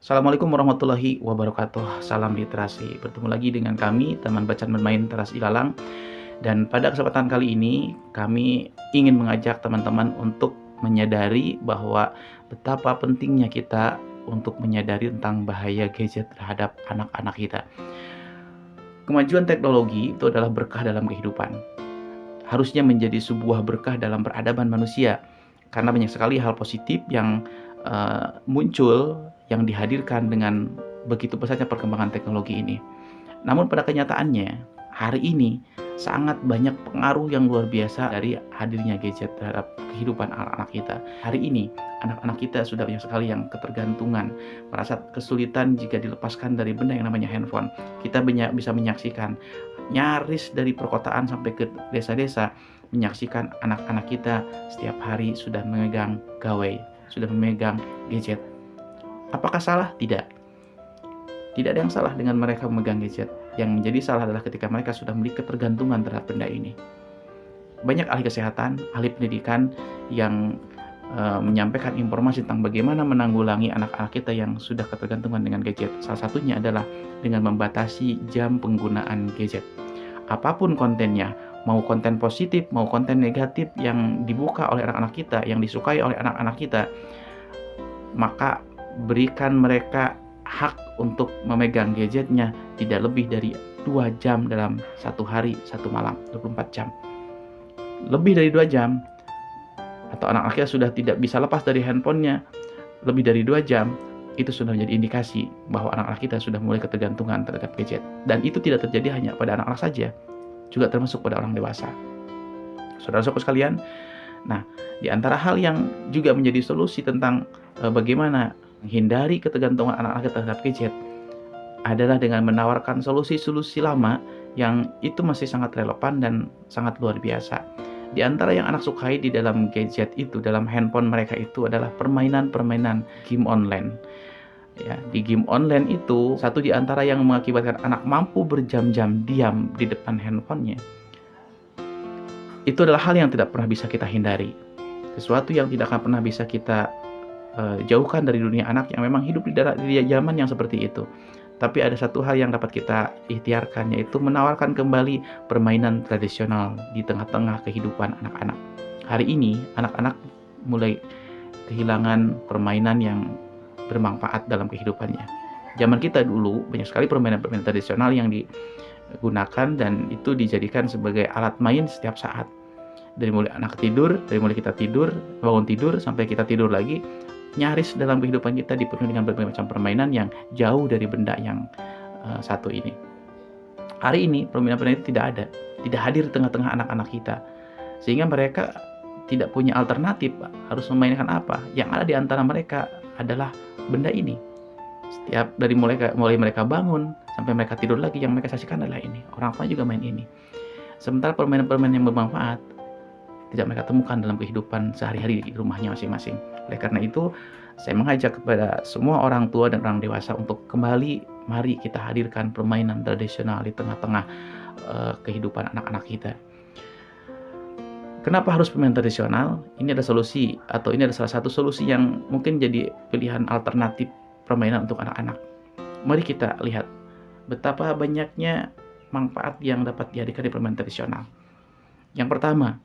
Assalamualaikum warahmatullahi wabarakatuh. Salam literasi. Bertemu lagi dengan kami, teman bacaan bermain Teras Ilalang. Dan pada kesempatan kali ini, kami ingin mengajak teman-teman untuk menyadari bahwa betapa pentingnya kita untuk menyadari tentang bahaya gadget terhadap anak-anak kita. Kemajuan teknologi itu adalah berkah dalam kehidupan. Harusnya menjadi sebuah berkah dalam peradaban manusia. Karena banyak sekali hal positif yang muncul, yang dihadirkan dengan begitu pesatnya perkembangan teknologi ini. Namun pada kenyataannya, hari ini sangat banyak pengaruh yang luar biasa dari hadirnya gadget terhadap kehidupan anak-anak kita. Hari ini, anak-anak kita sudah banyak sekali yang ketergantungan, merasa kesulitan jika dilepaskan dari benda yang namanya handphone. Kita bisa menyaksikan nyaris dari perkotaan sampai ke desa-desa, menyaksikan anak-anak kita setiap hari sudah memegang gawai, sudah memegang gadget. Apakah salah? Tidak. Tidak ada yang salah dengan mereka memegang gadget. Yang menjadi salah adalah ketika mereka sudah memiliki ketergantungan terhadap benda ini. Banyak ahli kesehatan, ahli pendidikan yang menyampaikan informasi tentang bagaimana menanggulangi anak-anak kita yang sudah ketergantungan dengan gadget. Salah satunya adalah dengan membatasi jam penggunaan gadget. Apapun kontennya, mau konten positif, mau konten negatif yang dibuka oleh anak-anak kita, yang disukai oleh anak-anak kita, maka berikan mereka hak untuk memegang gadgetnya tidak lebih dari 2 jam dalam satu hari, satu malam, 24 jam. Lebih dari 2 jam, atau anak-anak kita sudah tidak bisa lepas dari handphonenya lebih dari 2 jam, itu sudah menjadi indikasi bahwa anak-anak kita sudah mulai ketergantungan terhadap gadget. Dan itu tidak terjadi hanya pada anak-anak saja, juga termasuk pada orang dewasa. Saudara-saudara sekalian, nah, di antara hal yang juga menjadi solusi tentang bagaimana menghindari ketergantungan anak-anak terhadap gadget adalah dengan menawarkan solusi-solusi lama yang itu masih sangat relevan dan sangat luar biasa. Di antara yang anak sukai di dalam gadget itu, dalam handphone mereka itu adalah permainan-permainan game online. Ya, di game online itu, satu di antara yang mengakibatkan anak mampu berjam-jam diam di depan handphonenya, itu adalah hal yang tidak pernah bisa kita hindari. Sesuatu yang tidak akan pernah bisa kita jauhkan dari dunia anak yang memang hidup di zaman yang seperti itu. Tapi ada satu hal yang dapat kita ikhtiarkan, yaitu menawarkan kembali permainan tradisional di tengah-tengah kehidupan anak-anak. Hari ini, anak-anak mulai kehilangan permainan yang bermanfaat dalam kehidupannya. Zaman kita dulu, banyak sekali permainan-permainan tradisional yang digunakan dan itu dijadikan sebagai alat main setiap saat. Dari mulai anak tidur, dari mulai kita tidur, bangun tidur, sampai kita tidur lagi, nyaris dalam kehidupan kita dipenuhi dengan berbagai macam permainan yang jauh dari benda yang satu ini. Hari ini permainan-permainan itu tidak ada, tidak hadir di tengah-tengah anak-anak kita, sehingga mereka tidak punya alternatif harus memainkan apa. Yang ada di antara mereka adalah benda ini. Setiap dari mulai mereka bangun sampai mereka tidur lagi, yang mereka saksikan adalah ini. Orang tua juga main ini. Sementara permainan-permainan yang bermanfaat tidak mereka temukan dalam kehidupan sehari-hari di rumahnya masing-masing. Oleh karena itu, saya mengajak kepada semua orang tua dan orang dewasa untuk kembali, mari kita hadirkan permainan tradisional di tengah-tengah kehidupan anak-anak kita. Kenapa harus permainan tradisional? Ini ada solusi, atau ini adalah salah satu solusi yang mungkin jadi pilihan alternatif permainan untuk anak-anak. Mari kita lihat betapa banyaknya manfaat yang dapat dihadirkan di permainan tradisional. Yang pertama,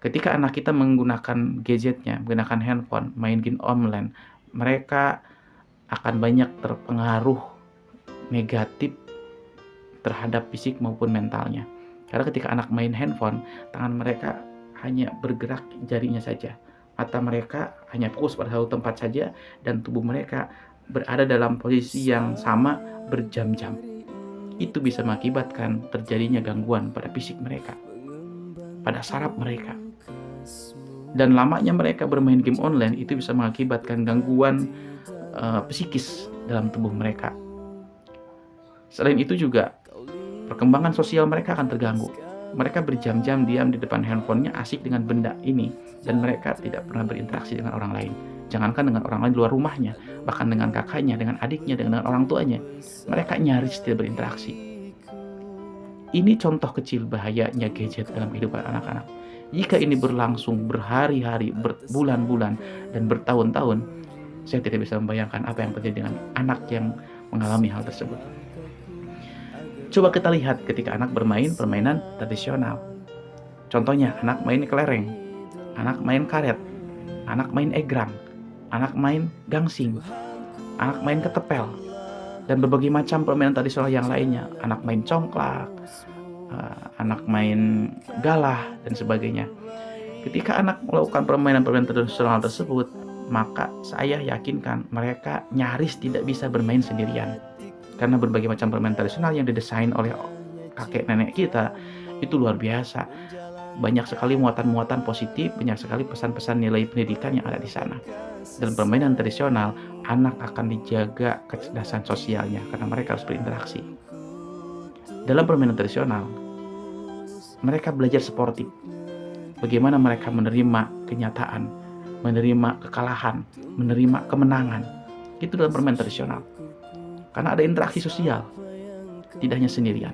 ketika anak kita menggunakan gadgetnya, menggunakan handphone, main game online, mereka akan banyak terpengaruh negatif terhadap fisik maupun mentalnya. Karena ketika anak main handphone, tangan mereka hanya bergerak jarinya saja. Mata mereka hanya fokus pada satu tempat saja, dan tubuh mereka berada dalam posisi yang sama berjam-jam. Itu bisa mengakibatkan terjadinya gangguan pada fisik mereka, pada saraf mereka. Dan lamanya mereka bermain game online itu bisa mengakibatkan gangguan psikis dalam tubuh mereka. Selain itu juga perkembangan sosial mereka akan terganggu. Mereka berjam-jam diam di depan handphonenya, asik dengan benda ini, dan mereka tidak pernah berinteraksi dengan orang lain. Jangankan dengan orang lain luar rumahnya, bahkan dengan kakaknya, dengan adiknya, dengan orang tuanya, mereka nyaris tidak berinteraksi. Ini contoh kecil bahayanya gadget dalam kehidupan anak-anak. Jika ini berlangsung berhari-hari, berbulan-bulan, dan bertahun-tahun, Saya tidak bisa membayangkan apa yang terjadi dengan anak yang mengalami hal tersebut. Coba kita lihat ketika anak bermain permainan tradisional. Contohnya, anak main kelereng, anak main karet, anak main egrang, anak main gangsing, anak main ketepel, dan berbagai macam permainan tradisional yang lainnya. Anak main congklak, anak main galah, dan sebagainya. Ketika anak melakukan permainan-permainan tradisional tersebut, maka saya yakinkan mereka nyaris tidak bisa bermain sendirian. Karena berbagai macam permainan tradisional yang didesain oleh kakek nenek kita itu luar biasa. Banyak sekali muatan-muatan positif, banyak sekali pesan-pesan nilai pendidikan yang ada di sana. Dalam permainan tradisional, anak akan dijaga kecerdasan sosialnya karena mereka harus berinteraksi. Dalam permainan tradisional, mereka belajar sportif. Bagaimana mereka menerima kenyataan, menerima kekalahan, menerima kemenangan. Itu dalam permainan tradisional. Karena ada interaksi sosial, tidak hanya sendirian.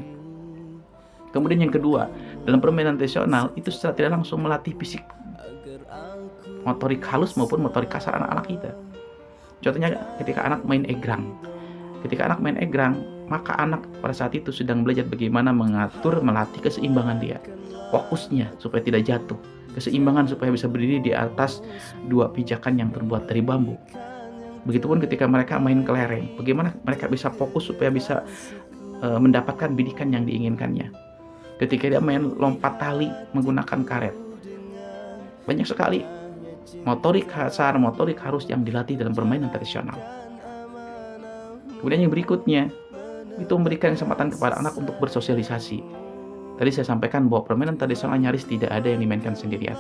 Kemudian yang kedua, dalam permainan tradisional itu secara tidak langsung melatih fisik, motorik halus maupun motorik kasar anak-anak kita. Contohnya ketika anak main egrang. Ketika anak main egrang, maka anak pada saat itu sedang belajar bagaimana mengatur, melatih keseimbangan dia. Fokusnya supaya tidak jatuh. Keseimbangan supaya bisa berdiri di atas dua pijakan yang terbuat dari bambu. Begitupun ketika mereka main kelereng, bagaimana mereka bisa fokus supaya bisa mendapatkan bidikan yang diinginkannya. Ketika dia main lompat tali menggunakan karet, banyak sekali motorik kasar, motorik halus yang dilatih dalam permainan tradisional. Kemudian yang berikutnya, itu memberikan kesempatan kepada anak untuk bersosialisasi. Tadi saya sampaikan bahwa permainan tradisional nyaris tidak ada yang dimainkan sendirian.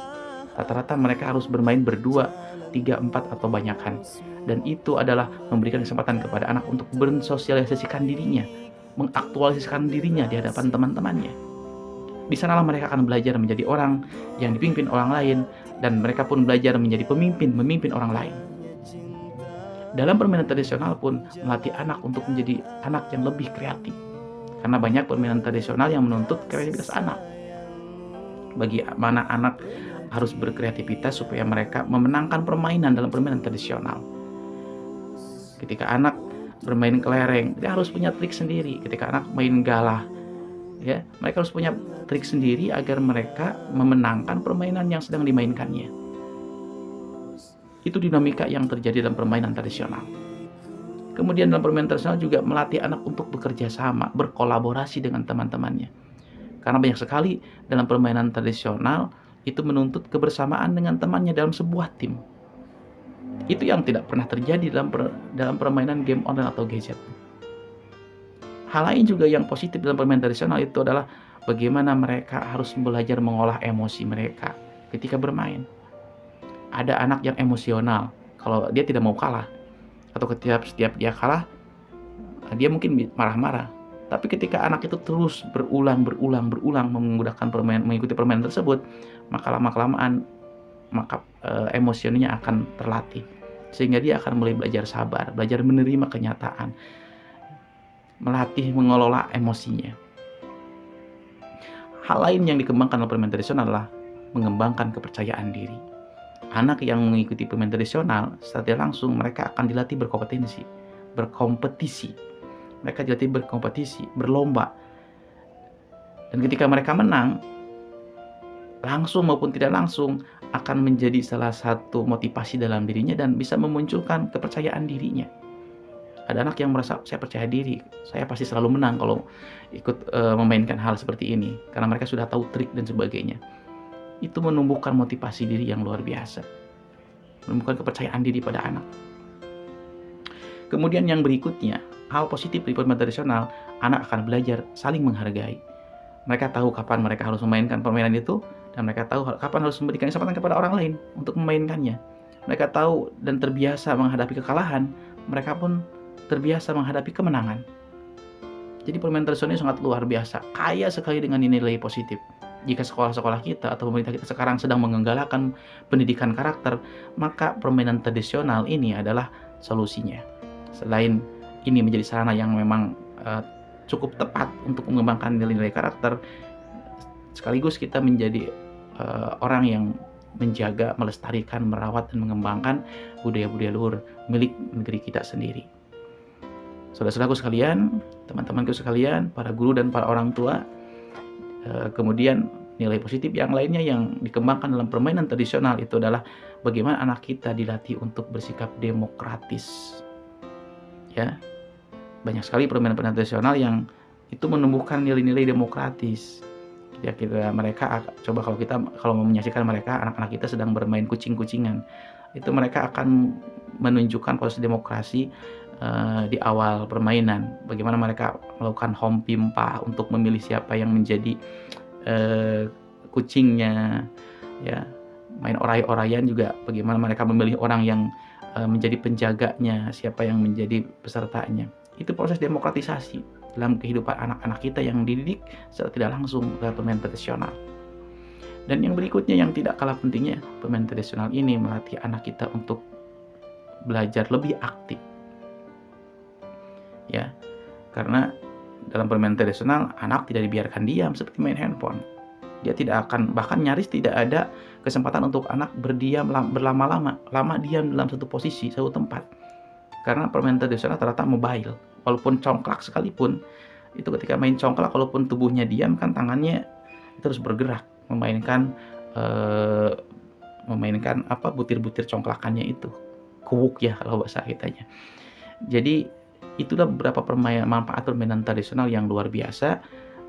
Rata-rata mereka harus bermain berdua, 3, 4, atau banyakan. Dan itu adalah memberikan kesempatan kepada anak untuk bersosialisasikan dirinya, mengaktualisasikan dirinya di hadapan teman-temannya. Di sanalah mereka akan belajar menjadi orang yang dipimpin orang lain, dan mereka pun belajar menjadi memimpin orang lain. Dalam permainan tradisional pun melatih anak untuk menjadi anak yang lebih kreatif. Karena banyak permainan tradisional yang menuntut kreativitas anak. Bagaimana anak harus berkreativitas supaya mereka memenangkan permainan dalam permainan tradisional. Ketika anak bermain kelereng, dia harus punya trik sendiri. Ketika anak main galah, ya, mereka harus punya trik sendiri agar mereka memenangkan permainan yang sedang dimainkannya. Itu dinamika yang terjadi dalam permainan tradisional. Kemudian dalam permainan tradisional juga melatih anak untuk bekerja sama, berkolaborasi dengan teman-temannya. Karena banyak sekali dalam permainan tradisional itu menuntut kebersamaan dengan temannya dalam sebuah tim. Itu yang tidak pernah terjadi dalam permainan game online atau gadget. Hal lain juga yang positif dalam permainan tradisional itu adalah bagaimana mereka harus belajar mengolah emosi mereka ketika bermain. Ada anak yang emosional kalau dia tidak mau kalah, atau setiap dia kalah, dia mungkin marah-marah. Tapi ketika anak itu terus berulang mengikuti permainan tersebut, maka lama-kelamaan emosinya akan terlatih, sehingga dia akan mulai belajar sabar, belajar menerima kenyataan, melatih mengelola emosinya. Hal lain yang dikembangkan dalam permainan tradisional adalah mengembangkan kepercayaan diri. Anak yang mengikuti permainan tradisional, secara langsung mereka akan dilatih berkompetisi. Mereka dilatih berkompetisi, berlomba. Dan ketika mereka menang, langsung maupun tidak langsung, akan menjadi salah satu motivasi dalam dirinya dan bisa memunculkan kepercayaan dirinya. Ada anak yang merasa, saya percaya diri, saya pasti selalu menang kalau ikut memainkan hal seperti ini, karena mereka sudah tahu trik dan sebagainya. Itu menumbuhkan motivasi diri yang luar biasa, menumbuhkan kepercayaan diri pada anak. Kemudian yang berikutnya, hal positif di permainan tradisional, anak akan belajar saling menghargai. Mereka tahu kapan mereka harus memainkan permainan itu, dan mereka tahu kapan harus memberikan kesempatan kepada orang lain untuk memainkannya. Mereka tahu dan terbiasa menghadapi kekalahan, mereka pun terbiasa menghadapi kemenangan. Jadi permainan tradisional ini sangat luar biasa, kaya sekali dengan nilai positif. Jika sekolah-sekolah kita atau pemerintah kita sekarang sedang menggalakkan pendidikan karakter, maka permainan tradisional ini adalah solusinya. Selain ini menjadi sarana yang memang cukup tepat untuk mengembangkan nilai-nilai karakter, sekaligus kita menjadi orang yang menjaga, melestarikan, merawat, dan mengembangkan budaya-budaya luhur milik negeri kita sendiri. Saudara-saudaraku sekalian, teman-temanku sekalian, para guru dan para orang tua, kemudian nilai positif yang lainnya yang dikembangkan dalam permainan tradisional itu adalah bagaimana anak kita dilatih untuk bersikap demokratis. Ya, banyak sekali permainan-permainan tradisional yang itu menumbuhkan nilai-nilai demokratis. Ya, mereka coba kalau mau menyaksikan mereka, anak-anak kita sedang bermain kucing-kucingan, itu mereka akan menunjukkan proses demokrasi di awal permainan. Bagaimana mereka melakukan home pimpa untuk memilih siapa yang menjadi kucingnya, ya. Main oray-orayan juga bagaimana mereka memilih orang yang menjadi penjaganya, siapa yang menjadi pesertanya. Itu proses demokratisasi dalam kehidupan anak-anak kita yang dididik secara tidak langsung lewat permainan tradisional. Dan yang berikutnya yang tidak kalah pentingnya, permainan tradisional ini melatih anak kita untuk belajar lebih aktif. Ya, karena dalam permainan tradisional anak tidak dibiarkan diam seperti main handphone. Dia tidak akan, bahkan nyaris tidak ada kesempatan untuk anak berdiam berlama-lama, lama diam dalam satu posisi, satu tempat. Karena permainan tradisional rata-rata mobile, walaupun congklak sekalipun, itu ketika main congklak, walaupun tubuhnya diam kan tangannya terus bergerak, memainkan butir-butir congklakannya itu, kuwuk ya kalau bahasa kitanya. Jadi itulah beberapa manfaat permainan tradisional yang luar biasa,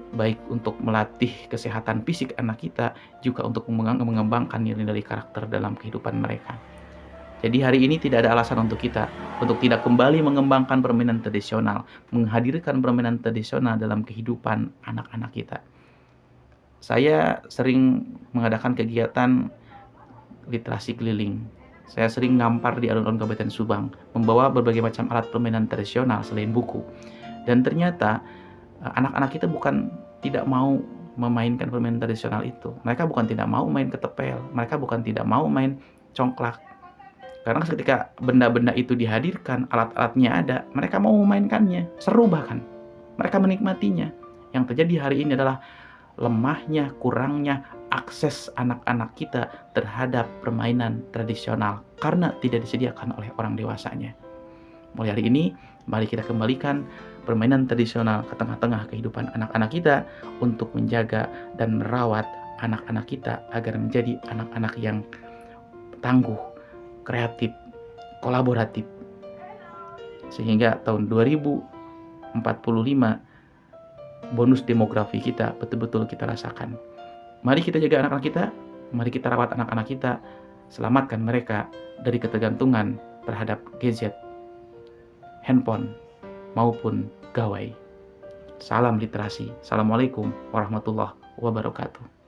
baik untuk melatih kesehatan fisik anak kita, juga untuk mengembangkan nilai-nilai karakter dalam kehidupan mereka. Jadi hari ini tidak ada alasan untuk kita untuk tidak kembali mengembangkan permainan tradisional, menghadirkan permainan tradisional dalam kehidupan anak-anak kita. Saya sering mengadakan kegiatan literasi keliling. Saya sering ngampar di alun-alun Kabupaten Subang, membawa berbagai macam alat permainan tradisional selain buku. Dan ternyata anak-anak kita bukan tidak mau memainkan permainan tradisional itu. Mereka bukan tidak mau main ketepel, mereka bukan tidak mau main congklak. Karena ketika benda-benda itu dihadirkan, alat-alatnya ada, mereka mau memainkannya, seru bahkan. Mereka menikmatinya. Yang terjadi hari ini adalah lemahnya, kurangnya akses anak-anak kita terhadap permainan tradisional karena tidak disediakan oleh orang dewasanya. Mulai hari ini, mari kita kembalikan permainan tradisional ke tengah-tengah kehidupan anak-anak kita untuk menjaga dan merawat anak-anak kita agar menjadi anak-anak yang tangguh, kreatif, kolaboratif. Sehingga tahun 2045 bonus demografi kita betul-betul kita rasakan. Mari kita jaga anak-anak kita, mari kita rawat anak-anak kita, selamatkan mereka dari ketergantungan terhadap gadget, handphone, maupun gawai. Salam literasi. Assalamualaikum warahmatullahi wabarakatuh.